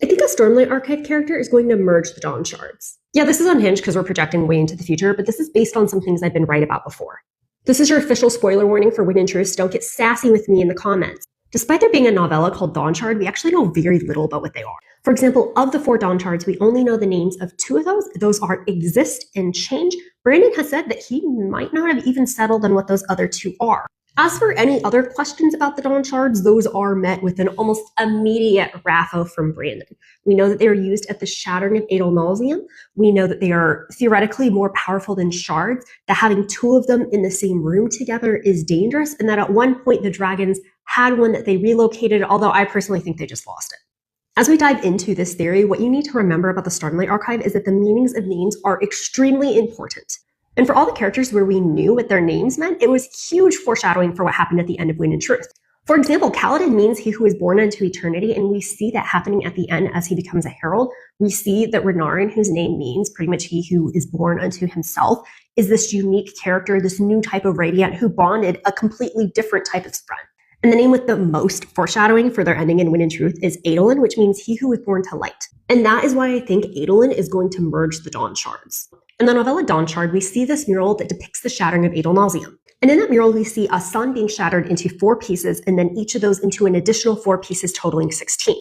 I think a Stormlight Archive character is going to merge the Dawnshards. Yeah, this is unhinged because we're projecting way into the future, but this is based on some things I've been right about before. This is your official spoiler warning for Win and Truth, so don't get sassy with me in the comments. Despite there being a novella called Dawnshard, we actually know very little about what they are. For example, of the 4 Dawnshards, we only know the names of 2 of those. Those are Exist and Change. Brandon has said that he might not have even settled on what those other 2 are. As for any other questions about the Dawnshards, those are met with an almost immediate raffo from Brandon. We know that they are used at the shattering of Adolin. We know that they are theoretically more powerful than shards, that having 2 of them in the same room together is dangerous, and that at one point the dragons had one that they relocated, although I personally think they just lost it. As we dive into this theory, what you need to remember about the Stormlight Archive is that the meanings of names are extremely important. And for all the characters where we knew what their names meant, it was huge foreshadowing for what happened at the end of Win and Truth. For example, Kaladin means he who is born unto eternity, and we see that happening at the end as he becomes a herald. We see that Renarin, whose name means pretty much he who is born unto himself, is this unique character, this new type of Radiant who bonded a completely different type of friend. And the name with the most foreshadowing for their ending in Win and Truth is Adolin, which means he who was born to light. And that is why I think Adolin is going to merge the Dawnshards. In the novella Dawnshard, we see this mural that depicts the shattering of Adolin. And in that mural, we see a sun being shattered into 4 pieces, and then each of those into an additional 4 pieces totaling 16.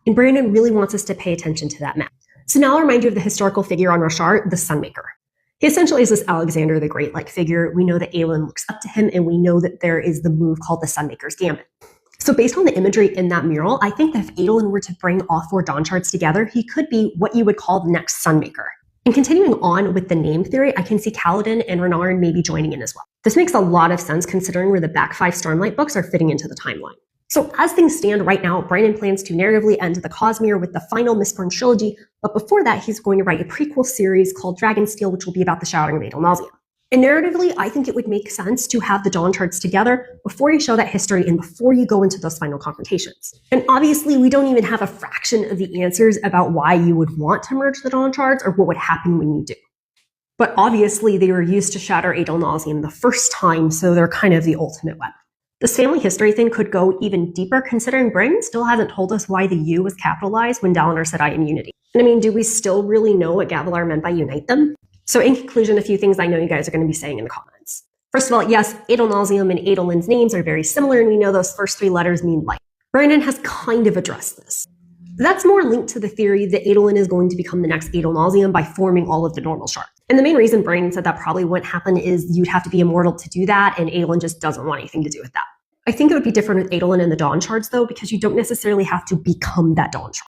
And Brandon really wants us to pay attention to that map. So now I'll remind you of the historical figure on our chart, the Sunmaker. He essentially is this Alexander the Great-like figure. We know that Adolin looks up to him, and we know that there is the move called the Sunmaker's Gambit. So based on the imagery in that mural, I think that if Adolin were to bring all 4 Dawnshards together, he could be what you would call the next Sunmaker. And continuing on with the name theory, I can see Kaladin and Renarin maybe joining in as well. This makes a lot of sense considering where the back 5 Stormlight books are fitting into the timeline. So as things stand right now, Brandon plans to narratively end the Cosmere with the final Mistborn trilogy, but before that, he's going to write a prequel series called Dragonsteel, which will be about the Shattering of Adolin. And narratively, I think it would make sense to have the Dawnshards together before you show that history and before you go into those final confrontations. And obviously, we don't even have a fraction of the answers about why you would want to merge the Dawnshards or what would happen when you do. But obviously, they were used to shatter Adolin the first time, so they're kind of the ultimate weapon. This family history thing could go even deeper, considering Brandon still hasn't told us why the U was capitalized when Dalinar said I am unity. And I mean, do we still really know what Gavilar meant by unite them? So in conclusion, a few things I know you guys are going to be saying in the comments. First of all, yes, Adolin and Adolin's names are very similar, and we know those first 3 letters mean light. Brandon has kind of addressed this. That's more linked to the theory that Adolin is going to become the next Adolin by forming all of the normal shards. And the main reason Brandon said that probably wouldn't happen is you'd have to be immortal to do that, and Adolin just doesn't want anything to do with that. I think it would be different with Adolin and the Dawnshards, though, because you don't necessarily have to become that Dawnshard.